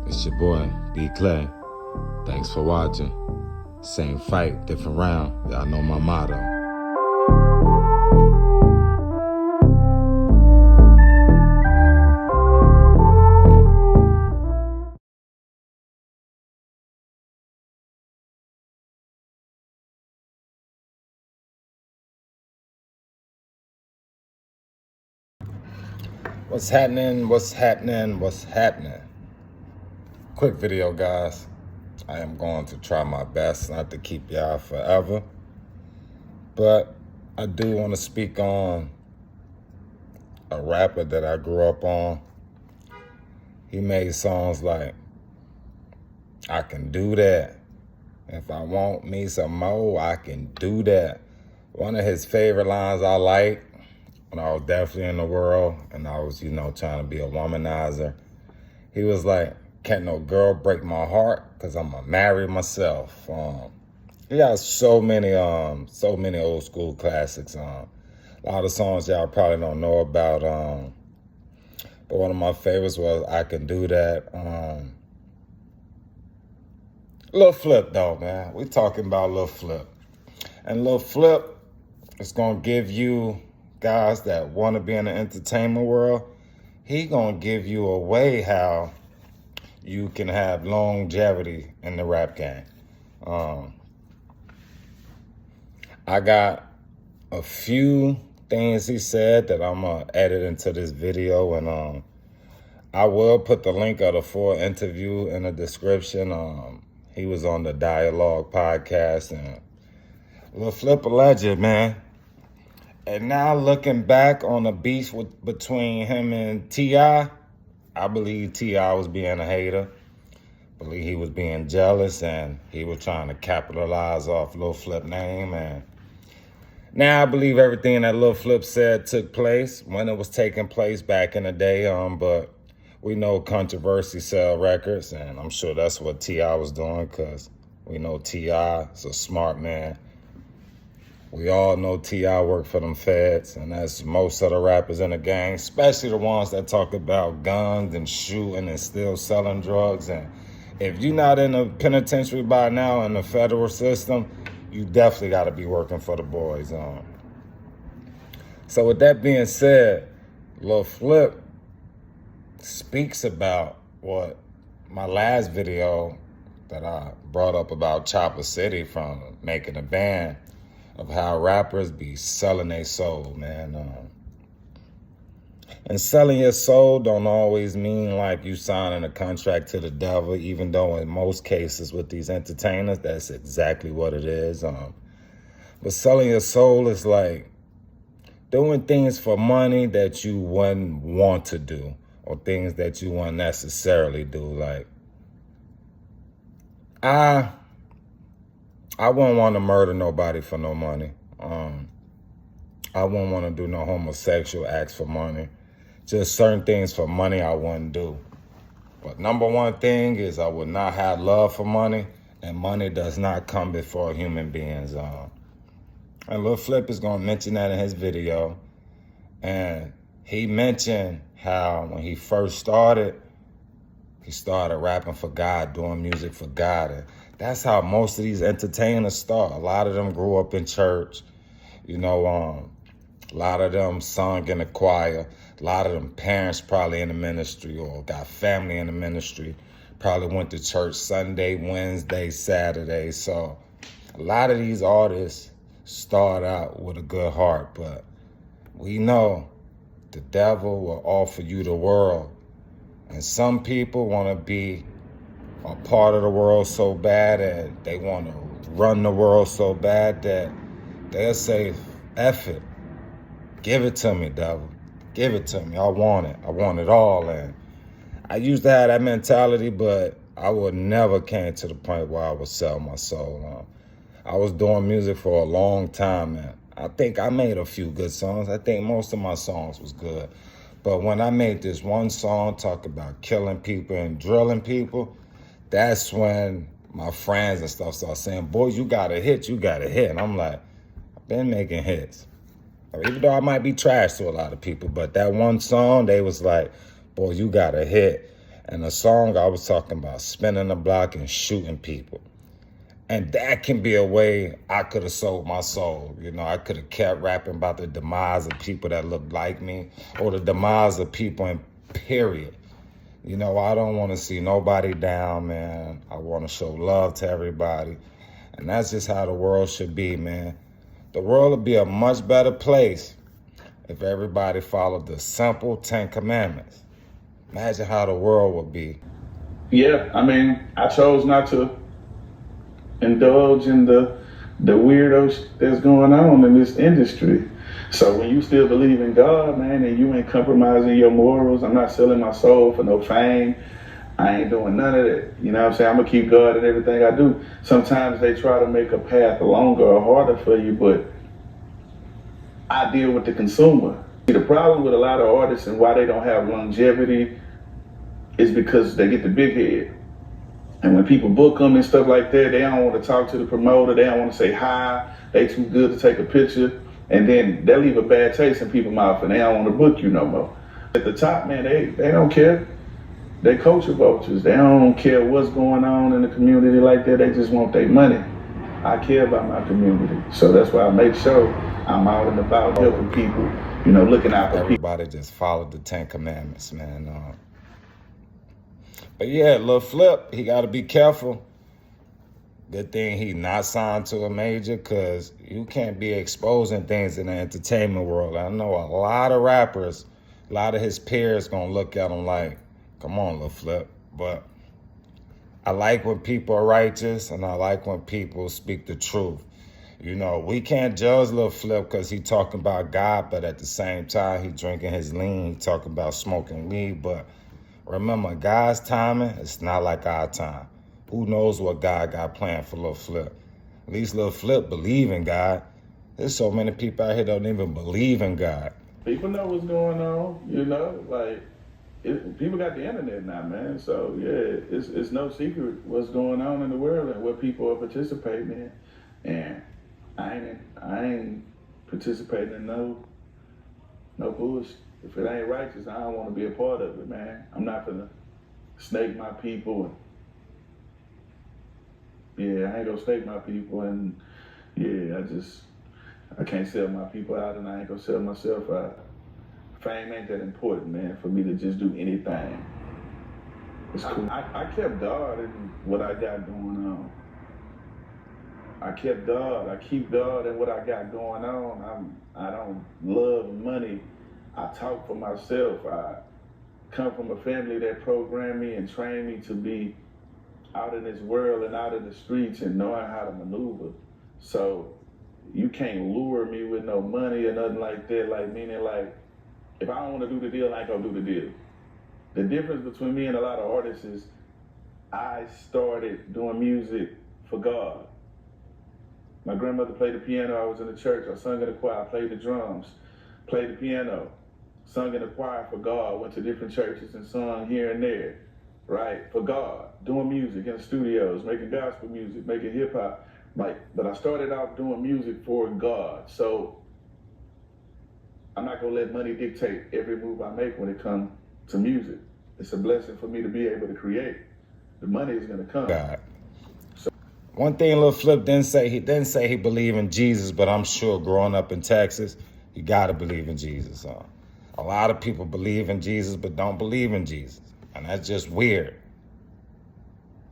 It's your boy, D Clay. Thanks for watching. Same fight, different round. Y'all know my motto. What's happening? What's happening? What's happening? Quick video, guys. I am going to try my best not to keep y'all forever, but I do want to speak on a rapper that I grew up on. He made songs like I Can Do That. If I want me some more, I can do that. One of his favorite lines I like when I was definitely in the world and I was, trying to be a womanizer. He was like, can't no girl break my heart because I'm going to marry myself. He got so many old school classics. A lot of songs y'all probably don't know about. But one of my favorites was I Can Do That. Lil Flip, though, man. We talking about Lil Flip. And Lil Flip is going to give you guys that want to be in the entertainment world, he going to give you a way how you can have longevity in the rap game. I got a few things he said that I'm going to edit into this video, and I will put the link of the full interview in the description. He was on the Dialogue podcast, and Lil Flip a legend, man. And now looking back on the beef between him and T.I., I believe T.I. was being a hater. I believe he was being jealous and he was trying to capitalize off Lil Flip name. And now I believe everything that Lil Flip said took place when it was taking place back in the day. But we know controversy sell records, and I'm sure that's what T.I. was doing because we know T.I. is a smart man. We all know T.I. worked for them feds, and that's most of the rappers in the gang, especially the ones that talk about guns and shooting and still selling drugs. And if you're not in the penitentiary by now in the federal system, you definitely got to be working for the boys. So with that being said, Lil Flip speaks about what my last video that I brought up about Chopper City from making a band, of how rappers be selling their soul, man. And selling your soul don't always mean like you signing a contract to the devil, even though in most cases with these entertainers, that's exactly what it is. But selling your soul is like doing things for money that you wouldn't want to do, or things that you wouldn't necessarily do. Like, I wouldn't want to murder nobody for no money. I wouldn't want to do no homosexual acts for money. Just certain things for money I wouldn't do. But number one thing is I would not have love for money, and money does not come before human beings. And Lil Flip is going to mention that in his video. And he mentioned how when he first started, he started rapping for God, doing music for God. And that's how most of these entertainers start. A lot of them grew up in church. A lot of them sung in the choir. A lot of them parents probably in the ministry or got family in the ministry. Probably went to church Sunday, Wednesday, Saturday. So a lot of these artists start out with a good heart. But we know the devil will offer you the world. And some people want to be a part of the world so bad and they want to run the world so bad that they'll say, F it. Give it to me, devil. Give it to me. I want it. I want it all. And I used to have that mentality, but I would never came to the point where I would sell my soul. I was doing music for a long time, and I think I made a few good songs. I think most of my songs was good. But when I made this one song talk about killing people and drilling people, that's when my friends and stuff started saying, boy, you got a hit, you got a hit. And I'm like, I've been making hits. Even though I might be trash to a lot of people, but that one song, they was like, boy, you got a hit. And the song I was talking about spinning the block and shooting people. And that can be a way I could have sold my soul. You know, I could have kept rapping about the demise of people that look like me or the demise of people in period. You know, I don't want to see nobody down, man. I want to show love to everybody. And that's just how the world should be, man. The world would be a much better place if everybody followed the simple 10 Commandments. Imagine how the world would be. Yeah, I mean, I chose not to indulge in the weirdo that's going on in this industry. So when you still believe in God, man, and you ain't compromising your morals, I'm not selling my soul for no fame. I ain't doing none of that. You know what I'm saying? I'm gonna keep God in everything I do. Sometimes they try to make a path longer or harder for you, but I deal with the consumer. The problem with a lot of artists and why they don't have longevity is because they get the big head. And when people book them and stuff like that, they don't want to talk to the promoter. They don't want to say hi. They too good to take a picture. And then they leave a bad taste in people's mouth and they don't want to book you no more. At the top, man, they don't care. They culture vultures. They don't care what's going on in the community like that. They just want their money. I care about my community. So that's why I make sure I'm out and about helping people, you know, looking out for people. Everybody just followed the 10 Commandments, man. But yeah, Lil Flip, he got to be careful. Good thing he not signed to a major, because you can't be exposing things in the entertainment world. I know a lot of rappers, a lot of his peers going to look at him like, come on, Lil Flip. But I like when people are righteous, and I like when people speak the truth. You know, we can't judge Lil Flip because he talking about God, but at the same time, he drinking his lean, he talking about smoking weed. But remember, God's timing, it's not like our time. Who knows what God got planned for Lil Flip? At least Lil Flip believe in God. There's so many people out here that don't even believe in God. People know what's going on, you know, like, people got the internet now, man. So yeah, it's no secret what's going on in the world and what people are participating in. And I ain't participating in no bullshit. If it ain't righteous, I don't want to be a part of it, man. I'm not gonna snake my people. And I ain't gonna snake my people. And yeah, I can't sell my people out, and I ain't gonna sell myself out. Fame ain't that important, man, for me to just do anything. It's cool. I kept God in what I got going on. I kept God. I keep God in what I got going on. I don't love money. I talk for myself. I come from a family that programmed me and trained me to be out in this world and out in the streets and knowing how to maneuver. So you can't lure me with no money or nothing like that. Like, meaning like, if I don't want to do the deal, I ain't gonna do the deal. The difference between me and a lot of artists is I started doing music for God. My grandmother played the piano. I was in the church. I sung in the choir. I played the drums, played the piano, sung in the choir for God. Went to different churches and sung here and there, right? For God, doing music in the studios, making gospel music, making hip hop. But I started out doing music for God. So I'm not gonna let money dictate every move I make when it comes to music. It's a blessing for me to be able to create. The money is gonna come. God. One thing Lil Flip didn't say he believed in Jesus, but I'm sure growing up in Texas, you gotta believe in Jesus. A lot of people believe in Jesus, but don't believe in Jesus. And that's just weird.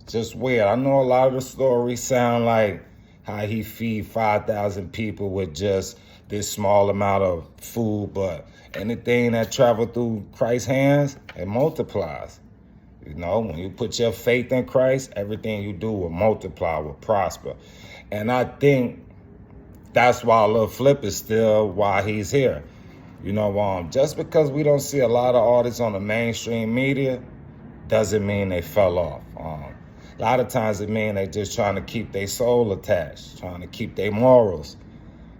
It's just weird. I know a lot of the stories sound like how he feed 5,000 people with just this small amount of food, but anything that travel through Christ's hands, it multiplies. You know, when you put your faith in Christ, everything you do will multiply, will prosper. And I think that's why Lil Flip is still why he's here. You know, just because we don't see a lot of artists on the mainstream media doesn't mean they fell off. A lot of times it means they just trying to keep their soul attached, trying to keep their morals.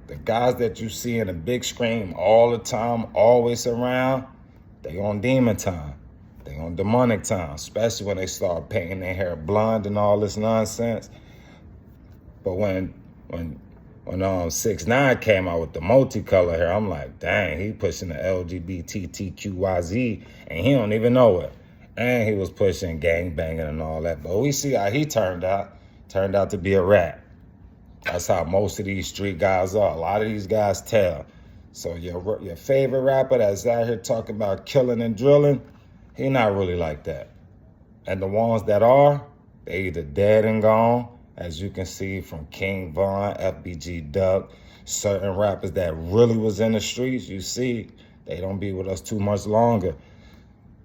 The guys that you see in the big screen all the time, always around, they on demon time. They on demonic time, especially when they start painting their hair blonde and all this nonsense. But when 6ix9ine came out with the multicolor hair, I'm like, dang, he pushing the LGBTQYZ and he don't even know it. And he was pushing gangbanging and all that. But we see how he turned out. Turned out to be a rat. That's how most of these street guys are. A lot of these guys tell. So your favorite rapper that's out here talking about killing and drilling, he not really like that. And the ones that are, they either dead and gone, as you can see from King Von, FBG Duck, certain rappers that really was in the streets, you see, they don't be with us too much longer.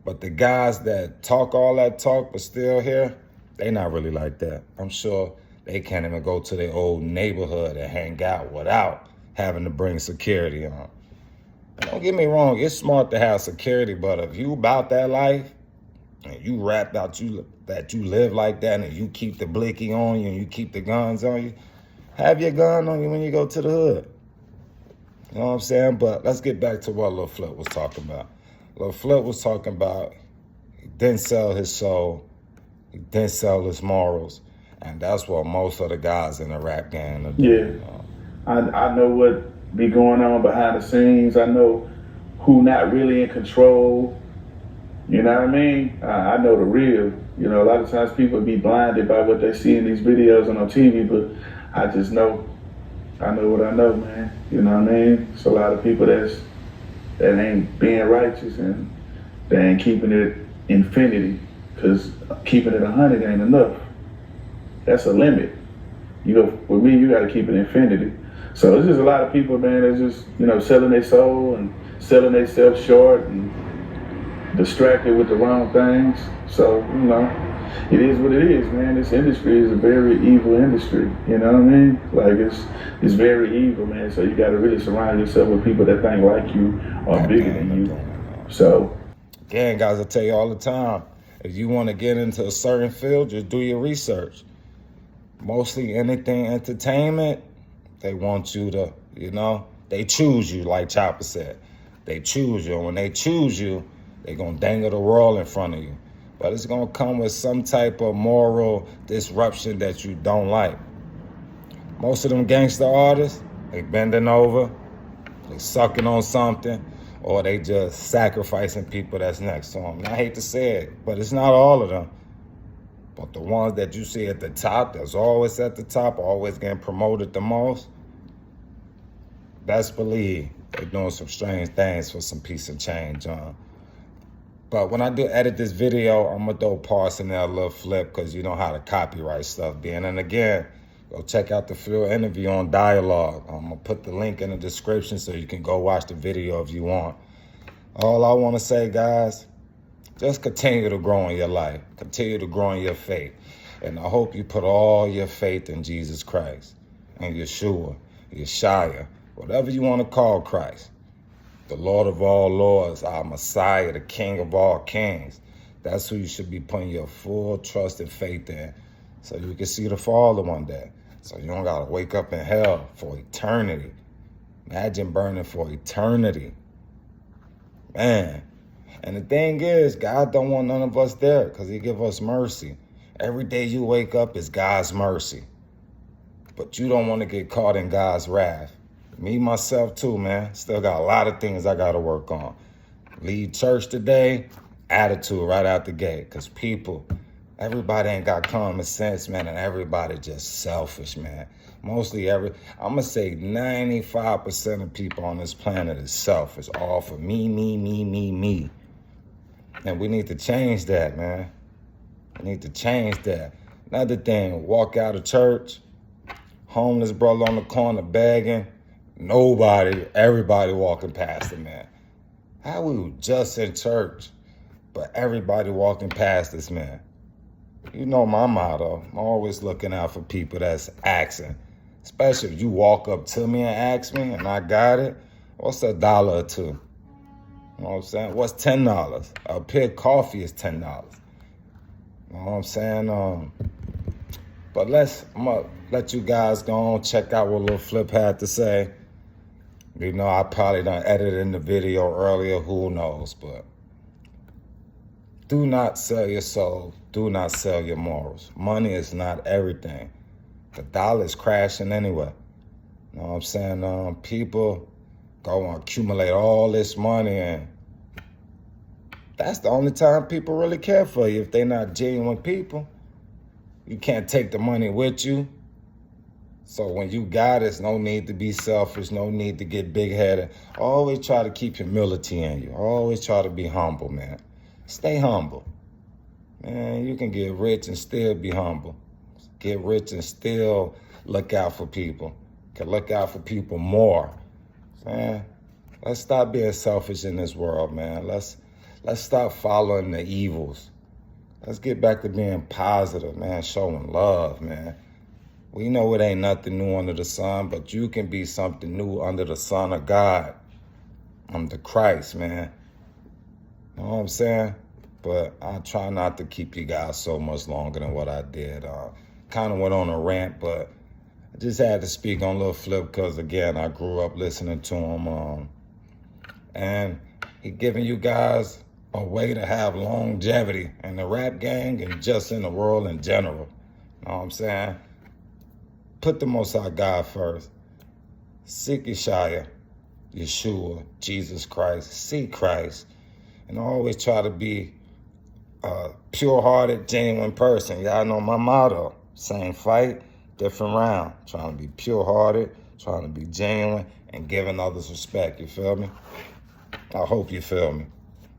But the guys that talk all that talk but still here, they not really like that. I'm sure they can't even go to their old neighborhood and hang out without having to bring security on. Don't get me wrong, it's smart to have security, but if you about that life, and you rap out that you live like that, and you keep the blicky on you and you keep the guns on you, have your gun on you when you go to the hood. You know what I'm saying? But let's get back to what Lil Flip was talking about. Lil Flip was talking about he didn't sell his soul, he didn't sell his morals, and that's what most of the guys in the rap game are doing. Yeah, I know what be going on behind the scenes. I know who not really in control. You know what I mean? I know the real. You know, a lot of times people be blinded by what they see in these videos and on TV, but I just know. I know what I know, man. You know what I mean? It's a lot of people that ain't being righteous and they ain't keeping it infinity, because keeping it 100 ain't enough. That's a limit. You know, with me, you got to keep it infinity. So it's just a lot of people, man, that's just, you know, selling their soul and selling themselves short and distracted with the wrong things. So, you know, it is what it is, man. This industry is a very evil industry. You know what I mean? Like, it's very evil, man. So you got to really surround yourself with people that think like you or bigger than you. So, again, guys, I tell you all the time, if you want to get into a certain field, just do your research. Mostly anything entertainment, they want you to, you know, they choose you, like Chopper said. They choose you. And when they choose you, they're going to dangle the world in front of you. But it's going to come with some type of moral disruption that you don't like. Most of them gangster artists, they bending over, they sucking on something, or they just sacrificing people that's next to them. And I hate to say it, but it's not all of them. But the ones that you see at the top, that's always at the top, always getting promoted the most, best believe they're doing some strange things for some piece of change. But when I do edit this video, I'm going to throw parts in there, a little flip, because you know how the copyright stuff being. And again, go check out the full interview on Dialogue. I'm going to put the link in the description so you can go watch the video if you want. All I want to say, guys, just continue to grow in your life. Continue to grow in your faith. And I hope you put all your faith in Jesus Christ and Yeshua, Yeshua, whatever you want to call Christ. The Lord of all lords, our Messiah, the King of all kings. That's who you should be putting your full trust and faith in, so you can see the Father one day. So you don't got to wake up in hell for eternity. Imagine burning for eternity. Man. And the thing is, God don't want none of us there, because he give us mercy. Every day you wake up is God's mercy. But you don't want to get caught in God's wrath. Me, myself, too, man. Still got a lot of things I got to work on. Lead church today, attitude right out the gate. Because everybody ain't got common sense, man, and everybody just selfish, man. Mostly I'm going to say 95% of people on this planet is selfish. All for me, me, me, me, me. And we need to change that, man. We need to change that. Another thing, walk out of church, homeless brother on the corner begging, everybody walking past him, man. How we were just in church, but everybody walking past this man? You know my motto. I'm always looking out for people that's asking. Especially if you walk up to me and ask me and I got it, what's $1 or $2? You know what I'm saying? What's $10? A pig coffee is $10. You know what I'm saying? But I'm going to let you guys go on, check out what Lil Flip had to say. You know, I probably done edited in the video earlier, who knows, but do not sell your soul. Do not sell your morals. Money is not everything. The dollar is crashing anyway. You know what I'm saying? People go and accumulate all this money, and That's the only time people really care for you, if they're not genuine people. You can't take the money with you. So when you got it, there's no need to be selfish, no need to get big-headed. Always try to keep humility in you. Always try to be humble, man. Stay humble. Man, you can get rich and still be humble. Get rich and still look out for people. Can look out for people more. Man, let's stop being selfish in this world, man. Let's stop following the evils. Let's get back to being positive, man, showing love, man. We know it ain't nothing new under the sun, but you can be something new under the Son of God. I'm the Christ, man. You know what I'm saying? But I try not to keep you guys so much longer than what I did. Kind of went on a rant, but I just had to speak on Lil Flip because, again, I grew up listening to him. And he giving you guys a way to have longevity in the rap gang and just in the world in general. You know what I'm saying? Put the Most High God first. Seek Yeshua, Jesus Christ. Seek Christ. And always try to be a pure-hearted, genuine person. Y'all know my motto. Same fight, different round. Trying to be pure-hearted, trying to be genuine, and giving others respect. You feel me? I hope you feel me.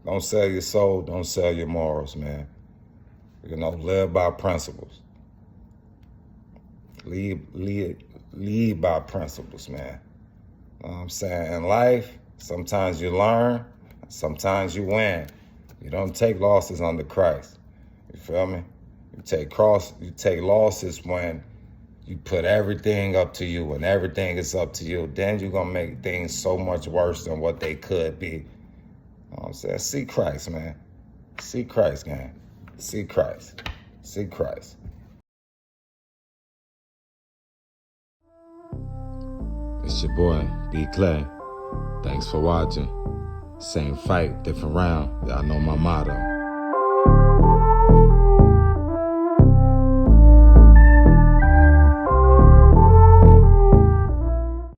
Don't sell your soul. Don't sell your morals, man. You know, live by principles. Lead by principles, man. You know what I'm saying? In life, sometimes you learn, sometimes you win. You don't take losses under Christ. You feel me? You take losses when you put everything up to you, and everything is up to you. Then you're gonna make things so much worse than what they could be. You know what I'm saying? See Christ, man. See Christ, gang. See Christ. See Christ. It's your boy, B. Clay. Thanks for watching. Same fight, different round. Y'all know my motto.